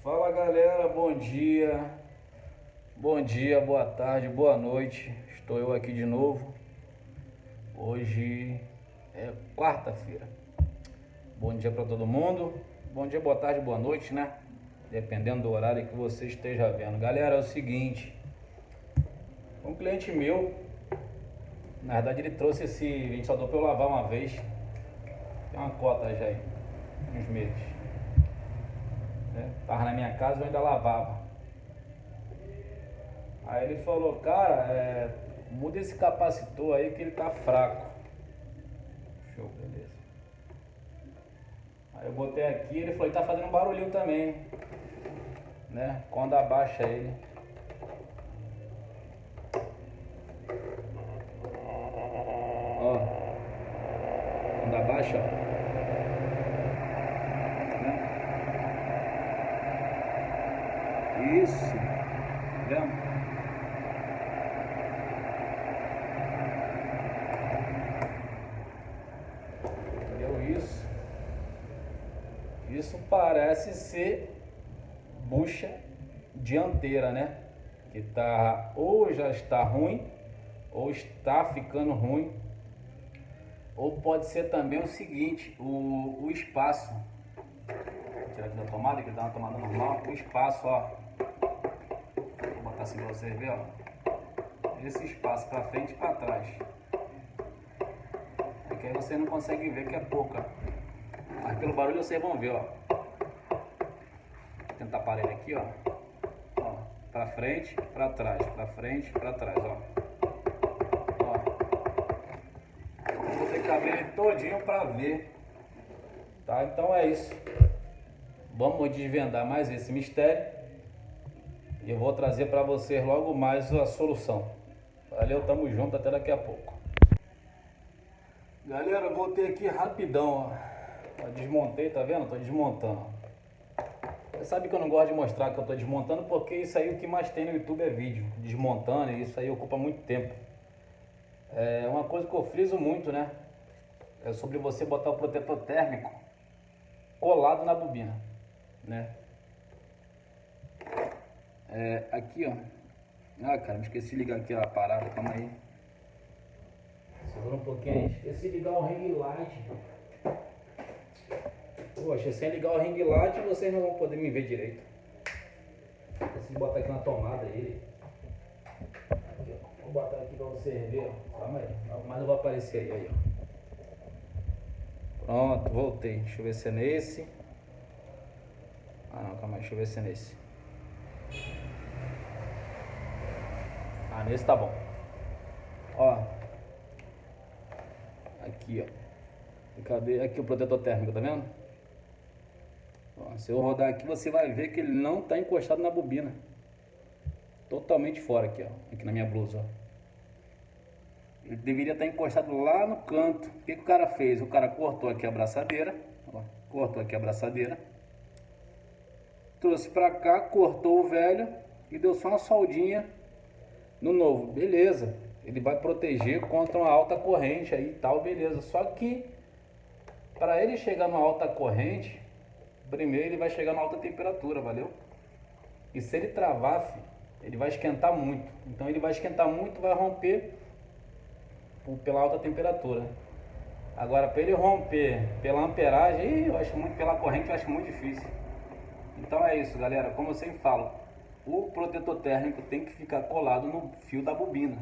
Fala galera, bom dia, boa tarde, boa noite. Estou eu aqui de novo. Hoje é quarta-feira. Bom dia para todo mundo. Bom dia, boa tarde, boa noite, né? Dependendo do horário que você esteja vendo. Galera, é o seguinte: um cliente meu, na verdade, ele trouxe esse ventilador para eu lavar uma vez. Tem uma cota já aí, uns meses. Tava na minha casa, eu ainda lavava. Aí ele falou, cara, muda esse capacitor aí que ele tá fraco. Show, beleza. Aí eu botei aqui, ele falou, ele tá fazendo um barulhinho também, né? Quando abaixa ele. Ó, quando abaixa, ó. Isso, tá vendo? Entendeu isso? Isso parece ser bucha dianteira, né? Que tá, ou já está ruim, ou está ficando ruim. Ou pode ser também o seguinte, o espaço. Vou tirar aqui da tomada, que dá uma tomada normal. O espaço, ó. Vou botar assim pra vocês verem, ó. Esse espaço pra frente e pra trás. Porque aí você não consegue ver que é pouca. Mas pelo barulho vocês vão ver, ó. Vou tentar parar ele aqui, ó. Ó, pra frente, pra trás, pra frente, pra trás, ó. Ó. Vou ter que abrir ele todinho pra ver. Tá? Então é isso. Vamos desvendar mais esse mistério. E eu vou trazer pra vocês logo mais a solução. Valeu, tamo junto, até daqui a pouco. Galera, eu voltei aqui rapidão, ó. Eu desmontei, tá vendo? Tô desmontando. Você sabe que eu não gosto de mostrar que eu tô desmontando, porque isso aí o que mais tem no YouTube é vídeo desmontando, e isso aí ocupa muito tempo. É uma coisa que eu friso muito, né? É sobre você botar o protetor térmico colado na bobina, né? Aqui, ó. Ah, cara, me esqueci de ligar aqui a parada, calma aí. Segura um pouquinho aí. Esqueci de ligar o ring light. Poxa, sem ligar o ring light vocês não vão poder me ver direito. Esqueci de botar aqui na tomada ele. Aqui, ó. Vou botar aqui pra vocês verem, ó. Calma aí, mas eu vou aparecer aí, ó. Pronto, voltei. Deixa eu ver se é nesse. Ah não, calma aí, deixa eu ver se é nesse. Ah, nesse tá bom. Ó. Aqui, ó. Cadê? Aqui o protetor térmico, tá vendo? Ó, se eu rodar aqui, você vai ver que ele não tá encostado na bobina. Totalmente fora aqui, ó. Aqui na minha blusa, ó. Ele deveria estar encostado lá no canto. O que o cara fez? O cara cortou aqui a abraçadeira. Ó, cortou aqui a abraçadeira. Trouxe pra cá, cortou o velho e deu só uma soldinha no novo. Beleza. Ele vai proteger contra uma alta corrente aí e tal, beleza. Só que para ele chegar numa alta corrente, primeiro ele vai chegar numa alta temperatura, valeu? E se ele travar, filho, ele vai esquentar muito. Então ele vai esquentar muito, vai romper pela alta temperatura. Agora, para ele romper pela amperagem, eu acho muito, pela corrente, eu acho muito difícil. Então é isso, galera. Como eu sempre falo, o protetor térmico tem que ficar colado no fio da bobina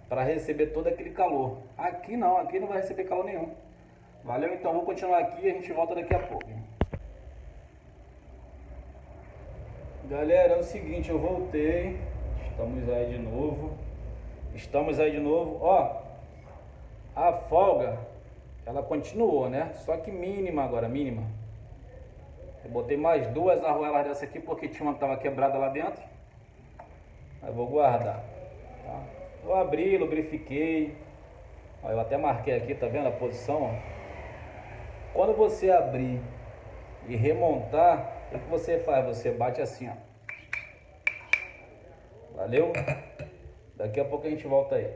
para receber todo aquele calor. Aqui não vai receber calor nenhum. Valeu? Então vou continuar aqui e a gente volta daqui a pouco. Galera, é o seguinte, eu voltei. Estamos aí de novo. Ó, a folga, ela continuou, né? Só que mínima agora, mínima. Eu botei mais duas arruelas dessa aqui porque tinha uma que estava quebrada lá dentro. Aí vou guardar, tá? Eu abri, lubrifiquei. Ó, eu até marquei aqui, tá vendo a posição? Ó. Quando você abrir e remontar, o que você faz? Você bate assim, ó. Valeu? Daqui a pouco a gente volta aí.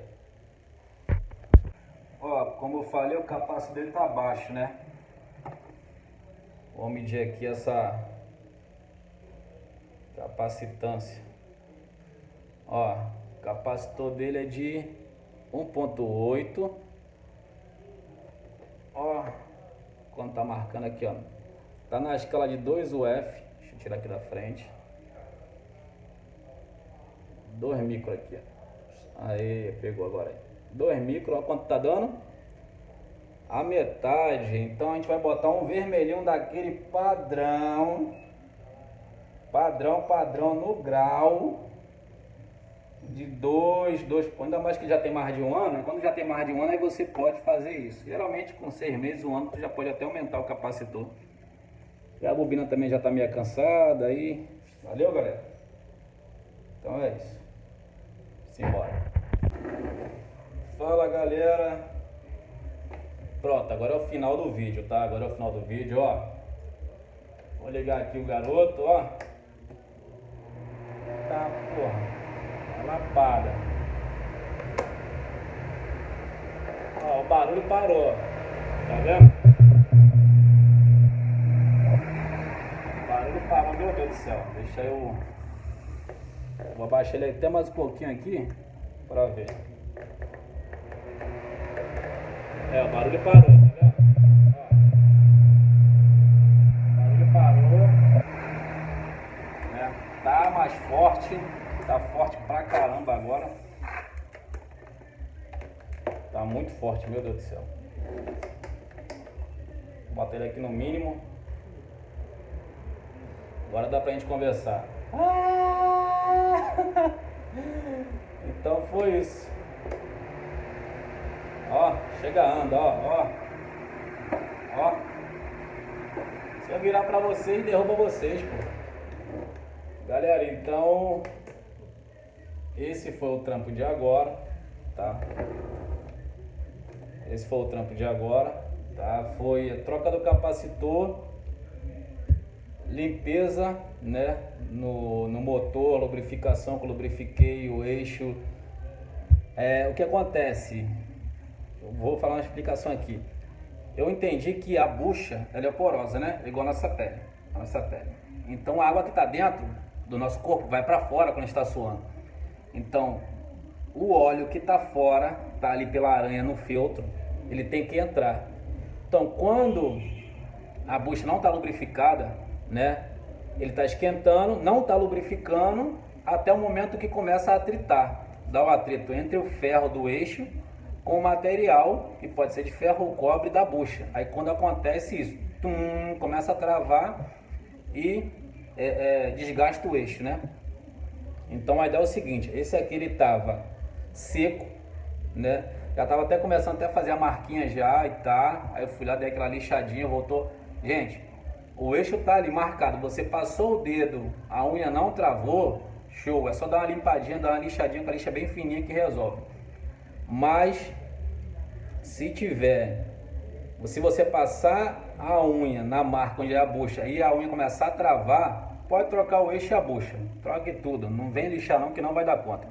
Ó, como eu falei, o capacitor dele tá baixo, né? Vamos medir aqui Capacitância. Ó, o capacitor dele é de 1.8. Ó, quando tá marcando aqui, ó. Tá na escala de 2 UF. Deixa eu tirar aqui da frente. 2 micro aqui, ó. Aí, pegou agora aí. 2 micro, ó quanto tá dando. A metade. Então a gente vai botar um vermelhinho daquele padrão. Padrão no grau. De 2, ainda mais que já tem mais de um ano. Quando já tem mais de um ano, aí você pode fazer isso. Geralmente com 6 meses, um ano, tu já pode até aumentar o capacitor. E a bobina também já tá meio cansada aí. Valeu, galera? Então é isso. Simbora. Fala, galera. Pronto, agora é o final do vídeo, tá? Agora é o final do vídeo, ó. Vou ligar aqui o garoto, ó. Tá, porra. Lapada. Ó, o barulho parou. Tá vendo? O barulho parou, meu Deus do céu. Deixa eu... Vou abaixar ele até mais um pouquinho aqui pra ver. O barulho parou, tá vendo? Ó, o barulho parou, né? Tá mais forte, tá forte pra caramba agora. Tá muito forte, meu Deus do céu. Vou botar ele aqui no mínimo. Agora dá pra gente conversar. Então foi isso. Ó, chegando, ó. Se eu virar pra vocês, derruba vocês, pô. Galera, então esse foi o trampo de agora, tá? Esse foi o trampo de agora, tá? Foi a troca do capacitor, limpeza, né? No motor, lubrificação, que eu lubrifiquei o eixo. O que acontece? Eu vou falar uma explicação aqui. Eu entendi que a bucha, ela é porosa, né? Igual a nossa pele. Então a água que está dentro do nosso corpo vai para fora quando está suando. Então o óleo que está fora, tá ali pela aranha no filtro, ele tem que entrar. Então quando a bucha não está lubrificada, né? Ele está esquentando, não está lubrificando, até o momento que começa a atritar. Dá o atrito entre o ferro do eixo com o material, que pode ser de ferro ou cobre, da bucha. Aí quando acontece isso, começa a travar e desgasta o eixo, né? Então a ideia é o seguinte, esse aqui ele estava seco, né? Já estava até começando até a fazer a marquinha já e tá. Aí eu fui lá, dei aquela lixadinha, voltou. Gente, o eixo tá ali marcado, você passou o dedo, a unha não travou, show. É só dar uma limpadinha, dar uma lixadinha com a lixa bem fininha que resolve. Mas se você passar a unha na marca onde é a bucha e a unha começar a travar, pode trocar o eixo e a bucha. Troque tudo, não vem lixar não, que não vai dar conta.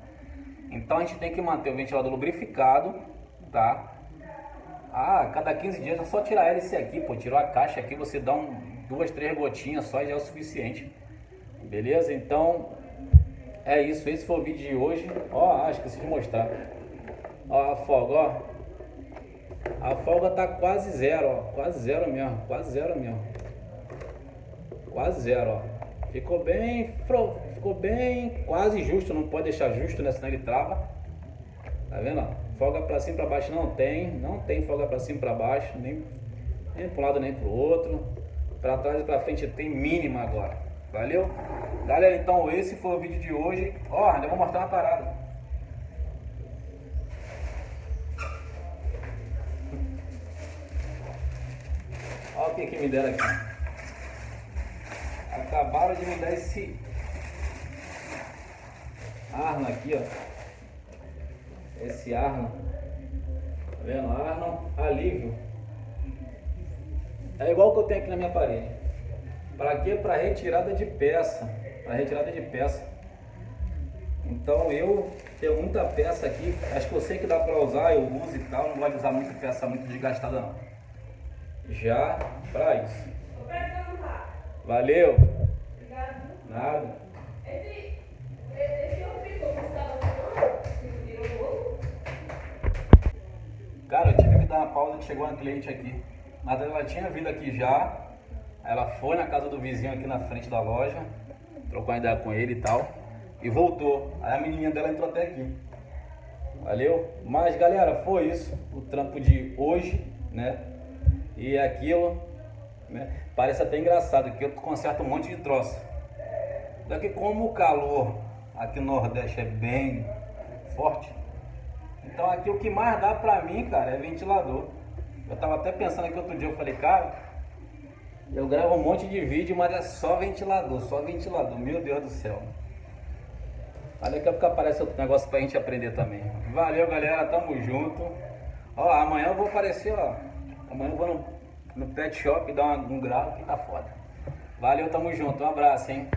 Então a gente tem que manter o ventilador lubrificado, tá? Cada 15 dias é só tirar a hélice aqui, pô. Tirou a caixa aqui, você dá 2, 3 gotinhas só e já é o suficiente. Beleza? Então é isso, esse foi o vídeo de hoje. Ó, esqueci de mostrar. Ó a folga, ó. A folga tá quase zero, ó. Quase zero mesmo. Quase zero, ó. Ficou bem quase justo. Não pode deixar justo, né? Senão ele trava. Tá vendo, ó? Folga pra cima e pra baixo não tem folga pra cima e pra baixo. Nem pra um lado nem pro outro. Pra trás e pra frente tem mínima agora. Valeu? Galera, então esse foi o vídeo de hoje. Ó, ainda vou mostrar uma parada. Olha o que me deram aqui. Acabaram de me dar esse Arno aqui, ó. Esse Arno. Tá vendo? Arno alívio. É igual o que eu tenho aqui na minha parede. Para quê? Para retirada de peça. Então eu tenho muita peça aqui. Acho que eu sei que dá para usar, eu uso e tal. Não gosto de usar muita peça muito desgastada não. Já para isso. Valeu. Nada. que chegou uma cliente aqui. Mas ela tinha vindo aqui já. Ela foi na casa do vizinho aqui na frente da loja, trocou uma ideia com ele e tal, e voltou. Aí a menininha dela entrou até aqui. Valeu? Mas galera, foi isso, o trampo de hoje, né? E aquilo, né? Parece até engraçado que eu conserto um monte de troço. Daqui como o calor aqui no Nordeste é bem forte, então aqui o que mais dá pra mim, cara, é ventilador. Eu tava até pensando aqui outro dia, eu falei, cara, eu gravo um monte de vídeo, mas é só ventilador, meu Deus do céu. Olha daqui a pouco aparece outro negócio pra gente aprender também. Valeu, galera, tamo junto. Ó, amanhã eu vou aparecer, ó. Amanhã eu vou no pet shop dar um grau que tá foda. Valeu, tamo junto, um abraço, hein.